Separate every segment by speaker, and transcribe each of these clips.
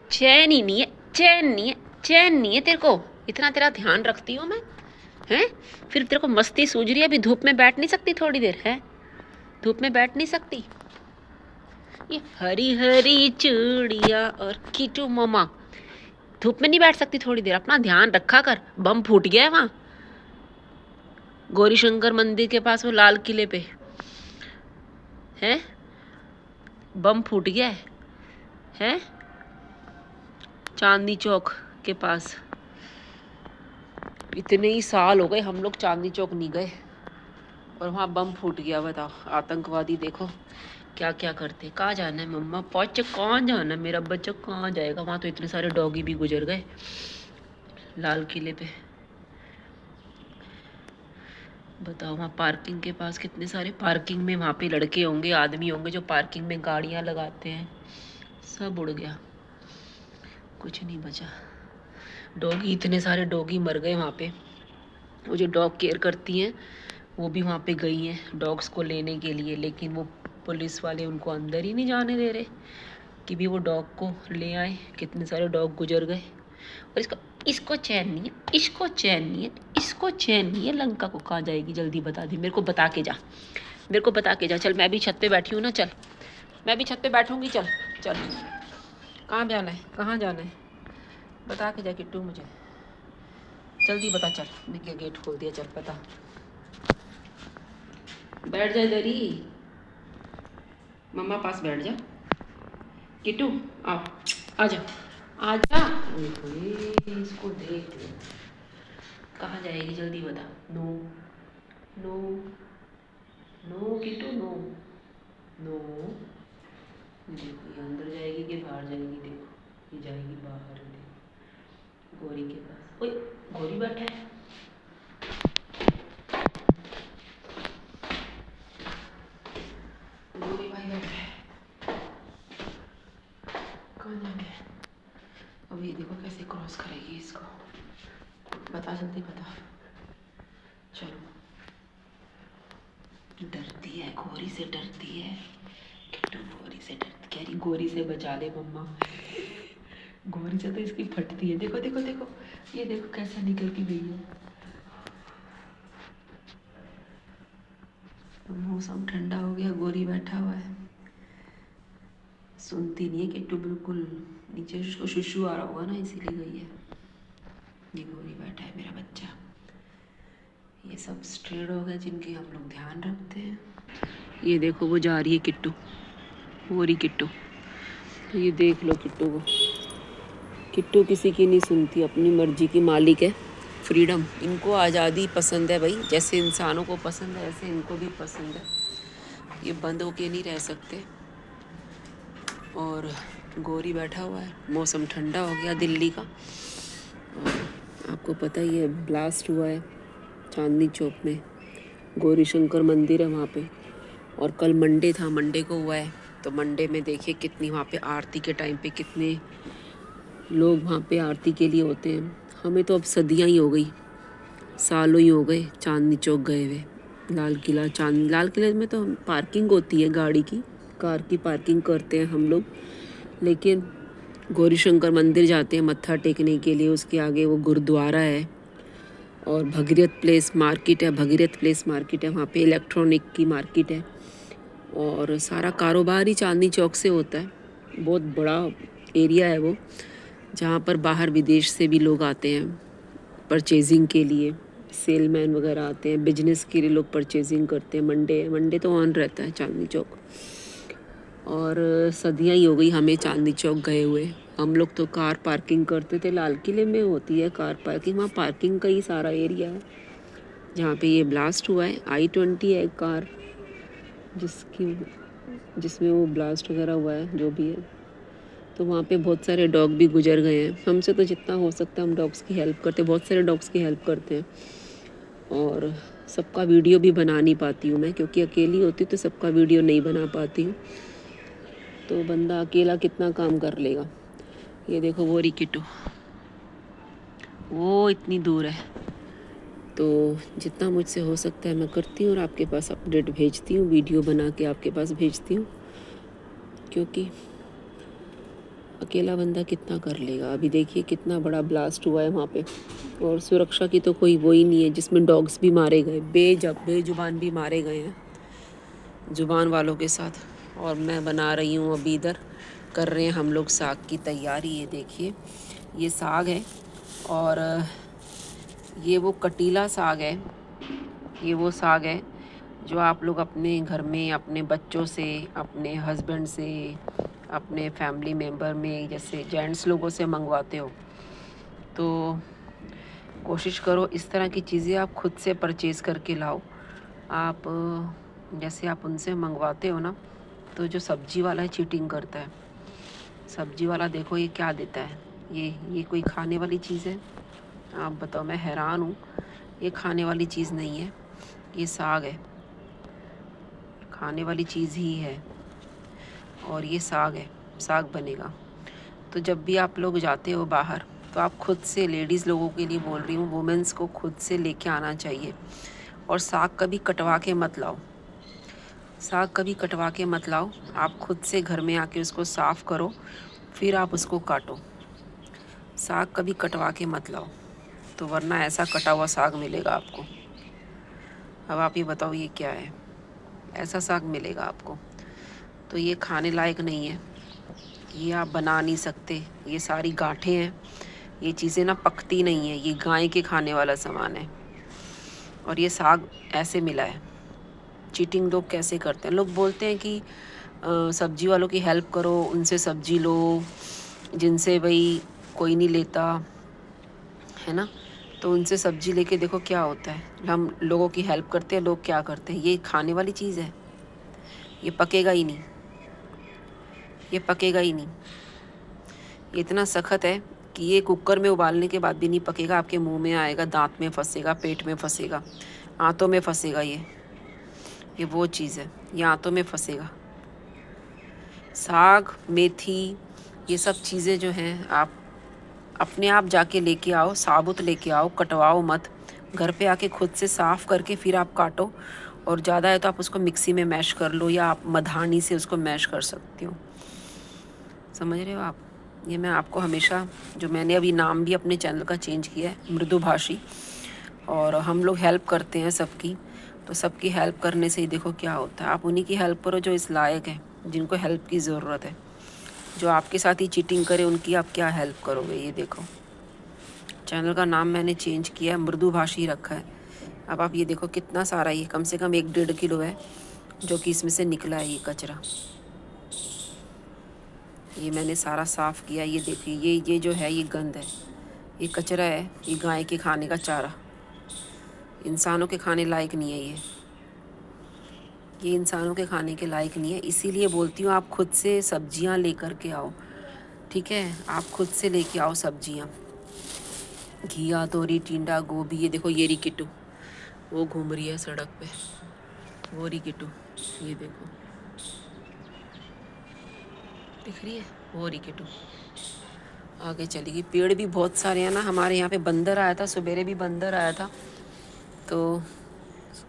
Speaker 1: चैन ही नहीं है, चैन नहीं है, चैन नहीं है तेरे को। इतना तेरा ध्यान रखती हूँ मैं, हैं? फिर तेरे को मस्ती सूझ रही है, अभी धूप में बैठ नहीं सकती थोड़ी देर, है? धूप में बैठ नहीं सकती? ये हरी हरी चूड़िया और कीटू मामा, धूप में नहीं बैठ सकती थोड़ी देर? अपना ध्यान रखा कर, बम फूट गया है वहाँ गौरी शंकर मंदिर के पास, वो लाल किले पे, हैं? बम फूट गया है? चांदनी चौक के पास। इतने ही साल हो गए हम लोग चांदनी चौक नहीं गए और वहाँ बम फूट गया। बताओ, आतंकवादी देखो क्या क्या करते। कहाँ जाना है मम्मा? पहुँच, कहाँ जाना है मेरा बच्चा? कहाँ जाएगा? वहाँ तो इतने सारे डॉगी भी गुजर गए लाल किले पे। बताओ, वहाँ पार्किंग के पास कितने सारे, पार्किंग में वहाँ पे लड़के होंगे, आदमी होंगे जो पार्किंग में गाड़ियाँ लगाते हैं। सब उड़ गया, कुछ नहीं बचा। डॉगी, इतने सारे डॉगी मर गए वहाँ पे। वो जो डॉग केयर करती हैं वो भी वहाँ पे गई हैं डॉग्स को लेने के लिए, लेकिन वो पुलिस वाले उनको अंदर ही नहीं जाने दे रहे कि भी वो डॉग को ले आए। कितने सारे डॉग गुजर गए। और इसको चैन नहीं है, इसको चैन नहीं है, इसको चैन नहीं है। लंका को कहाँ जाएगी? जल्दी बता दी, मेरे को बता के जा, मेरे को बता के जा। चल, मैं भी छत पे बैठी हूँ ना, चल मैं भी छत पे बैठूँगी। चल चल, कहाँ जाना है, कहाँ जाना है? बता के जा किट्टू मुझे, जल्दी बता। चल, देखिए गेट खोल दिया, चल बता। बैठ जा इधर ही, मम्मा पास बैठ जा। किट्टू आओ, आजा आजा। इसको देख लो, कहाँ जाएगी? जल्दी बता। No no no Kittu, no no. देखो, ये अंदर जाएगी कि बाहर जाएगी? देखो, ये जाएगी बाहर। देखो गौरी के पास। ओए, गौरी बैठा है। गौरी भाई बैठा है। कहाँ जाना है? अब ये देखो कैसे क्रॉस करेगी इसको। बता, जल्दी बता। चलो, डरती है, गौरी से डरती है किट्टू, गौरी से डरती। कह रही गौरी से बचा ले मम्मा। गौरी से तो इसकी फटती है। देखो देखो देखो, ये देखो कैसे निकल के गई है। मौसम ठंडा हो गया, गौरी बैठा हुआ है। सुनती नहीं है किट्टू बिल्कुल। नीचे उसको शुशु आ रहा होगा ना, इसीलिए गई है। ये गौरी बैठा है मेरा बच्चा। ये सब स्ट्रेड हो गए जिनके हम लोग ध्यान रखते हैं। ये देखो, वो जा रही है किट्टू, वो रही किट्टू। तो ये देख लो किट्टू को। किट्टू किसी की नहीं सुनती, अपनी मर्जी की मालिक है। फ्रीडम, इनको आज़ादी पसंद है भाई। जैसे इंसानों को पसंद है ऐसे इनको भी पसंद है। ये बंद होके नहीं रह सकते। और गौरी बैठा हुआ है। मौसम ठंडा हो गया दिल्ली का। और आपको पता ही है, ब्लास्ट हुआ है चांदनी चौक में। गौरी शंकर मंदिर है वहाँ पे। और कल मंडे था, मंडे को हुआ है। तो मंडे में देखिए कितनी वहाँ पे आरती के टाइम पे कितने लोग वहाँ पे आरती के लिए होते हैं। हमें तो अब सदियाँ ही हो गई, सालों ही हो गए चांदनी चौक गए हुए। लाल किले में तो पार्किंग होती है गाड़ी की, कार की पार्किंग करते हैं हम लोग। लेकिन गौरी शंकर मंदिर जाते हैं मत्था टेकने के लिए। उसके आगे वो गुरुद्वारा है और भगीरथ प्लेस मार्केट है। भगीरथ प्लेस मार्केट है, वहाँ पे इलेक्ट्रॉनिक की मार्केट है। और सारा कारोबार ही चांदनी चौक से होता है। बहुत बड़ा एरिया है वो, जहाँ पर बाहर विदेश से भी लोग आते हैं परचेजिंग के लिए। सेलमैन वगैरह आते हैं, बिजनेस के लिए लोग परचेजिंग करते हैं। मंडे तो ऑन रहता है चांदनी चौक। और सदियाँ ही हो गई हमें चांदनी चौक गए हुए। हम लोग तो कार पार्किंग करते थे, लाल किले में होती है कार पार्किंग, वहाँ पार्किंग का ही सारा एरिया है। जहाँ पे ये ब्लास्ट हुआ है, I-20 है कार जिसमें वो ब्लास्ट वगैरह हुआ है, जो भी है। तो वहाँ पे बहुत सारे डॉग भी गुजर गए हैं। हमसे तो जितना हो सकता है हम डॉग्स की हेल्प करते हैं, बहुत सारे डॉग्स की हेल्प करते हैं। और सबका वीडियो भी बना नहीं पाती हूँ मैं, क्योंकि अकेली होती तो सबका वीडियो नहीं बना पाती हूँ। तो बंदा अकेला कितना काम कर लेगा। ये देखो वो रिकिटो, वो इतनी दूर है। तो जितना मुझसे हो सकता है मैं करती हूँ और आपके पास अपडेट भेजती हूँ, वीडियो बना के आपके पास भेजती हूँ। क्योंकि अकेला बंदा कितना कर लेगा। अभी देखिए कितना बड़ा ब्लास्ट हुआ है वहाँ पे, और सुरक्षा की तो कोई वो ही नहीं है, जिसमें डॉग्स भी मारे गए, बेजुबान भी मारे गए हैं जुबान वालों के साथ। और मैं बना रही हूँ अभी, इधर कर रहे हैं हम लोग साग की तैयारी। ये देखिए ये साग है, और ये वो कटीला साग है। ये वो साग है जो आप लोग अपने घर में अपने बच्चों से, अपने हस्बैंड से, अपने फैमिली मेम्बर में जैसे जेंट्स लोगों से मंगवाते हो। तो कोशिश करो इस तरह की चीज़ें आप खुद से परचेज़ करके लाओ। आप जैसे आप उनसे मंगवाते हो ना, तो जो सब्जी वाला है चीटिंग करता है। सब्जी वाला देखो ये क्या देता है, ये कोई खाने वाली चीज़ है? आप बताओ, मैं हैरान हूँ। ये खाने वाली चीज़ नहीं है, ये साग है, खाने वाली चीज़ ही है। और ये साग है, साग बनेगा। तो जब भी आप लोग जाते हो बाहर, तो आप खुद से, लेडीज़ लोगों के लिए बोल रही हूँ, वुमेंस को खुद से लेके आना चाहिए। और साग कभी कटवा के मत लाओ, साग कभी कटवा के मत लाओ। आप खुद से घर में आके उसको साफ़ करो, फिर आप उसको काटो। साग कभी कटवा के मत लाओ, तो वरना ऐसा कटा हुआ साग मिलेगा आपको। अब आप ये बताओ ये क्या है? ऐसा साग मिलेगा आपको। तो ये खाने लायक नहीं है, ये आप बना नहीं सकते। ये सारी गांठें हैं, ये चीज़ें ना पकती नहीं है, ये गाय के खाने वाला सामान है। और ये साग ऐसे मिला है। चीटिंग लोग कैसे करते हैं? लोग बोलते हैं कि सब्जी वालों की हेल्प करो, उनसे सब्जी लो, जिनसे भाई कोई नहीं लेता है ना। तो उनसे सब्जी लेके देखो क्या होता है। हम लोगों की हेल्प करते हैं, लोग क्या करते हैं? ये खाने वाली चीज़ है, ये पकेगा ही नहीं, ये पकेगा ही नहीं। ये इतना सख्त है कि ये कुकर में उबालने के बाद भी नहीं पकेगा, आपके मुंह में आएगा, दांत में फंसेगा, पेट में फंसेगा, आंतों में फंसेगा। ये वो चीज़ है, ये आंतों में फंसेगा। साग, मेथी, ये सब चीज़ें जो हैं आप अपने आप जाके लेके आओ, साबुत लेके आओ, कटवाओ मत। घर पे आके खुद से साफ़ करके फिर आप काटो। और ज़्यादा है तो आप उसको मिक्सी में मैश कर लो, या आप मधानी से उसको मैश कर सकती हो। समझ रहे हो आप? ये मैं आपको हमेशा, जो मैंने अभी नाम भी अपने चैनल का चेंज किया है, मृदुभाषी, और हम लोग हेल्प करते हैं सबकी। तो सबकी हेल्प करने से ही देखो क्या होता है। आप उन्हीं की हेल्प करो जो इस लायक है, जिनको हेल्प की ज़रूरत है। जो आपके साथ ही चीटिंग करे उनकी आप क्या हेल्प करोगे? ये देखो, चैनल का नाम मैंने चेंज किया है, मृदुभाषी रखा है। अब आप ये देखो कितना सारा, ये कम से कम 1-1.5 किलो है जो कि इसमें से निकला है, ये कचरा। ये मैंने सारा साफ़ किया। ये देखिए, ये जो है ये गंद है, ये कचरा है, ये गाय के खाने का चारा। इंसानों के खाने लायक नहीं है ये इंसानों के खाने के लायक नहीं है। इसीलिए बोलती हूँ आप खुद से सब्जियाँ लेकर के आओ, ठीक है? आप खुद से लेके आओ सब्जियाँ, घिया, तोरी, टिंडा, गोभी। ये देखो ये री किट्टू, वो घूम रही है सड़क पे, वो री किट्टू, ये देखो दिख रही है, वो री किट्टू आगे चली गई। पेड़ भी बहुत सारे हैं ना हमारे यहाँ पे। बंदर आया था सवेरे, भी बंदर आया था। तो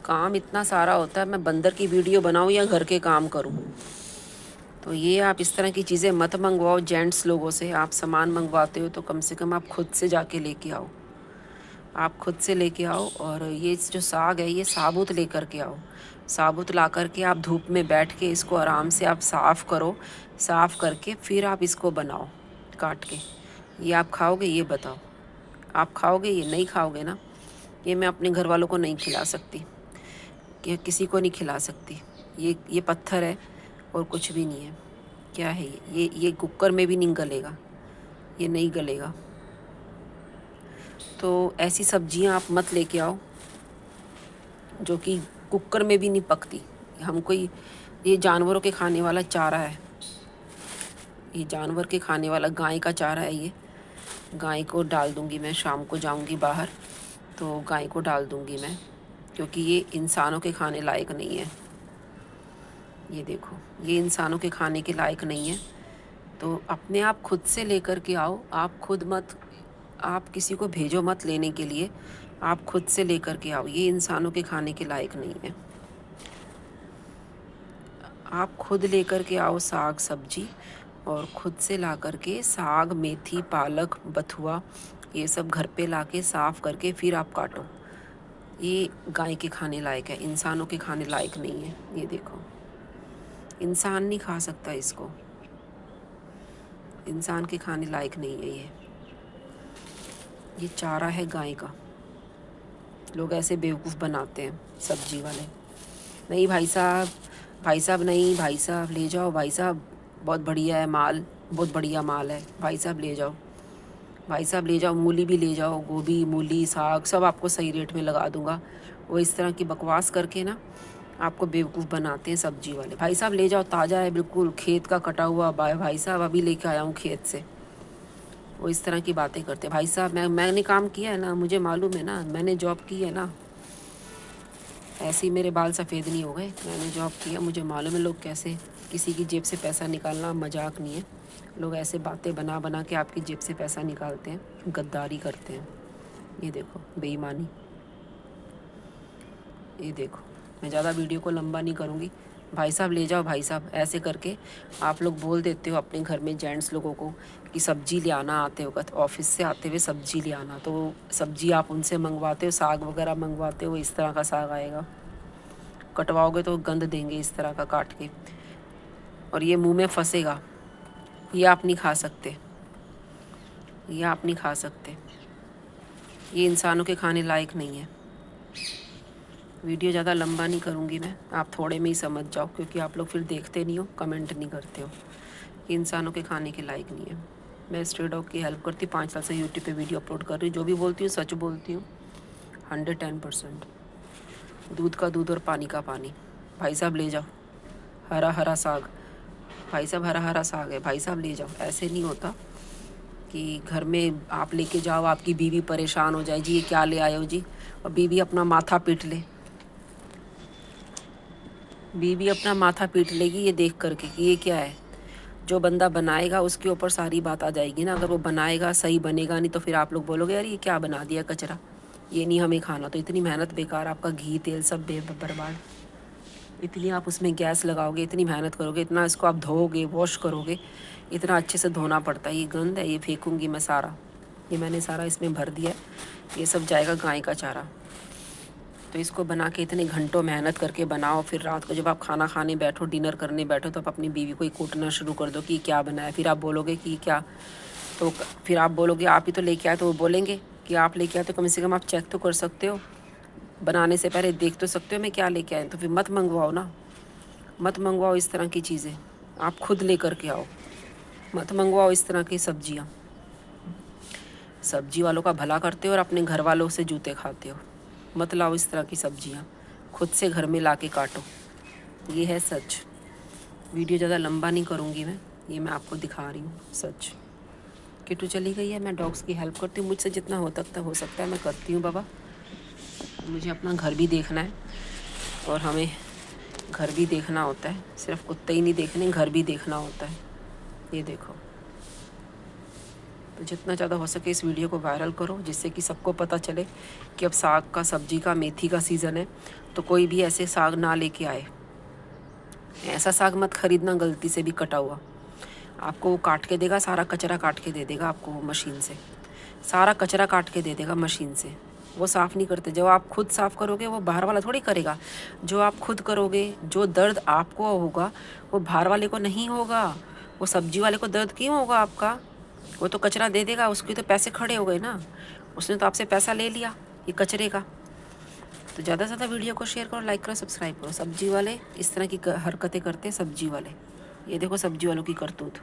Speaker 1: काम इतना सारा होता है, मैं बंदर की वीडियो बनाऊँ या घर के काम करूँ? तो ये आप इस तरह की चीज़ें मत मंगवाओ जेंट्स लोगों से। आप सामान मंगवाते हो तो कम से कम आप खुद से जाके लेके आओ, आप खुद से लेके आओ। और ये जो साग है ये साबुत लेकर के आओ। साबुत ला कर के आप धूप में बैठ के इसको आराम से आप साफ़ करो, साफ़ करके फिर आप इसको बनाओ काट के। ये आप खाओगे? ये बताओ, आप खाओगे? ये नहीं खाओगे ना। ये मैं अपने घर वालों को नहीं खिला सकती, कि किसी को नहीं खिला सकती। ये पत्थर है और कुछ भी नहीं है। क्या है ये कुकर में भी नहीं गलेगा, ये नहीं गलेगा। तो ऐसी सब्जियां आप मत लेके आओ जो कि कुकर में भी नहीं पकती। हमको ये जानवरों के खाने वाला चारा है, ये जानवर के खाने वाला गाय का चारा है। ये गाय को डाल दूंगी मैं, शाम को जाऊंगी बाहर तो गाय को डाल दूंगी मैं, क्योंकि ये इंसानों के खाने लायक नहीं है। ये देखो, ये इंसानों के खाने के लायक नहीं है। तो अपने आप खुद से लेकर के आओ। आप खुद मत, आप किसी को भेजो मत लेने के लिए, आप खुद से लेकर के आओ। ये इंसानों के खाने के लायक नहीं है। आप खुद लेकर के आओ साग सब्जी, और खुद से ला करके साग, मेथी, पालक, बथुआ ये सब घर पे लाके साफ़ करके फिर आप काटो। ये गाय के खाने लायक है, इंसानों के खाने लायक नहीं है। ये देखो, इंसान नहीं खा सकता इसको, इंसान के खाने लायक नहीं है ये चारा है गाय का। लोग ऐसे बेवकूफ़ बनाते हैं सब्जी वाले। नहीं भाई साहब, भाई साहब, नहीं भाई साहब, ले जाओ भाई साहब, बहुत बढ़िया है माल, बहुत बढ़िया माल है भाई साहब, ले जाओ भाई साहब, ले जाओ। मूली भी ले जाओ, गोभी, मूली, साग सब आपको सही रेट में लगा दूंगा। वो इस तरह की बकवास करके ना आपको बेवकूफ़ बनाते हैं सब्जी वाले। भाई साहब ले जाओ, ताज़ा है बिल्कुल, खेत का कटा हुआ। भाई साहब अभी लेके आया हूँ खेत से। वो इस तरह की बातें करते हैं। भाई साहब मैंने काम किया है ना, मुझे मालूम है ना, मैंने जॉब की है ना। ऐसे ही मेरे बाल सफ़ेद नहीं हो गए, मैंने जॉब किया, मुझे मालूम है लोग कैसे किसी की जेब से पैसा निकालना मजाक नहीं है। लोग ऐसे बातें बना बना के आपकी जेब से पैसा निकालते हैं, गद्दारी करते हैं। ये देखो बेईमानी, ये देखो। मैं ज़्यादा वीडियो को लंबा नहीं करूँगी। भाई साहब ले जाओ भाई साहब, ऐसे करके आप लोग बोल देते हो अपने घर में जेंट्स लोगों को कि सब्जी ले आना, आते वक्त ऑफिस से आते हुए सब्जी ले आना। तो सब्जी आप उनसे मंगवाते हो, साग वगैरह मंगवाते हो, इस तरह का साग आएगा, कटवाओगे तो गंद देंगे इस तरह का काट के, और ये मुंह में फंसेगा। ये आप नहीं खा सकते, ये आप नहीं खा सकते, ये इंसानों के खाने लायक नहीं है। वीडियो ज़्यादा लंबा नहीं करूँगी मैं, आप थोड़े में ही समझ जाओ, क्योंकि आप लोग फिर देखते नहीं हो, कमेंट नहीं करते हो। ये इंसानों के खाने के लायक नहीं है। मैं स्ट्रे डॉग की हेल्प करती हूँ, 5 साल से यूट्यूब पे वीडियो अपलोड कर रही हूँ। जो भी बोलती हूँ सच बोलती हूँ, 110%। दूध का दूध और पानी का पानी। भाई साहब ले जाओ, हरा हरा साग, भाई साहब हरा हरा साग है, भाई साहब ले जाओ। ऐसे नहीं होता कि घर में आप लेके जाओ, आपकी बीवी परेशान हो जाए, जी ये क्या ले आए हो जी, और बीवी अपना माथा पीट ले, बीवी अपना माथा पीट लेगी ये देख करके कि ये क्या है। जो बंदा बनाएगा उसके ऊपर सारी बात आ जाएगी ना। अगर वो बनाएगा सही बनेगा नहीं तो फिर आप लोग बोलोगे यार ये क्या बना दिया कचरा, ये नहीं हमें खाना। तो इतनी मेहनत बेकार, आपका घी तेल सब बर्बाद। इतनी आप उसमें गैस लगाओगे, इतनी मेहनत करोगे, इतना इसको आप धोओगे, वॉश करोगे, इतना अच्छे से धोना पड़ता है। ये गंद है, ये फेंकूँगी मैं सारा, ये मैंने सारा इसमें भर दिया है, ये सब जाएगा गाय का चारा। तो इसको बना के इतने घंटों मेहनत करके बनाओ, फिर रात को जब आप खाना खाने बैठो, डिनर करने बैठो, तो आप अपनी बीवी को ही कूटना शुरू कर दो कि क्या बनाया। फिर आप बोलोगे कि क्या, तो फिर आप बोलोगे आप ही तो लेके आए, तो वो बोलेंगे कि आप लेके आए तो कम से कम आप चेक तो कर सकते हो, बनाने से पहले देख तो सकते हो मैं क्या लेके आए। तो फिर मत मंगवाओ ना, मत मंगवाओ इस तरह की चीज़ें, आप खुद ले करके आओ। मत मंगवाओ इस तरह की सब्जियाँ। सब्जी वालों का भला करते हो और अपने घर वालों से जूते खाते हो। मत लाओ इस तरह की सब्जियाँ, खुद से घर में ला के काटो। ये है सच। वीडियो ज़्यादा लंबा नहीं करूँगी मैं, ये मैं आपको दिखा रही हूँ सच। किट्टू चली गई है, मैं डॉग्स की हेल्प करती हूँ, मुझसे जितना हो सकता है मैं करती हूँ बाबा। मुझे अपना घर भी देखना है, और हमें घर भी देखना होता है, सिर्फ कुत्ते ही नहीं देखने, घर भी देखना होता है। ये देखो, तो जितना ज़्यादा हो सके इस वीडियो को वायरल करो, जिससे कि सबको पता चले कि अब साग का, सब्जी का, मेथी का सीज़न है। तो कोई भी ऐसे साग ना लेके आए, ऐसा साग मत खरीदना गलती से भी कटा हुआ। आपको वो काट के देगा, सारा कचरा काट के दे देगा आपको, वो मशीन से सारा कचरा काट के दे देगा मशीन से। वो साफ़ नहीं करते। जब आप खुद साफ़ करोगे, वो बाहर वाला थोड़ी करेगा। जो आप खुद करोगे, जो दर्द आपको होगा वो बाहर वाले को नहीं होगा। वो सब्जी वाले को दर्द क्यों होगा आपका, वो तो कचरा दे देगा, उसके तो पैसे खड़े हो गए ना, उसने तो आपसे पैसा ले लिया ये कचरे का। तो ज़्यादा से ज़्यादा वीडियो को शेयर करो, लाइक करो, सब्सक्राइब करो। सब्जी वाले इस तरह की हरकतें करते हैं सब्जी वाले। ये देखो सब्जी वालों की करतूत।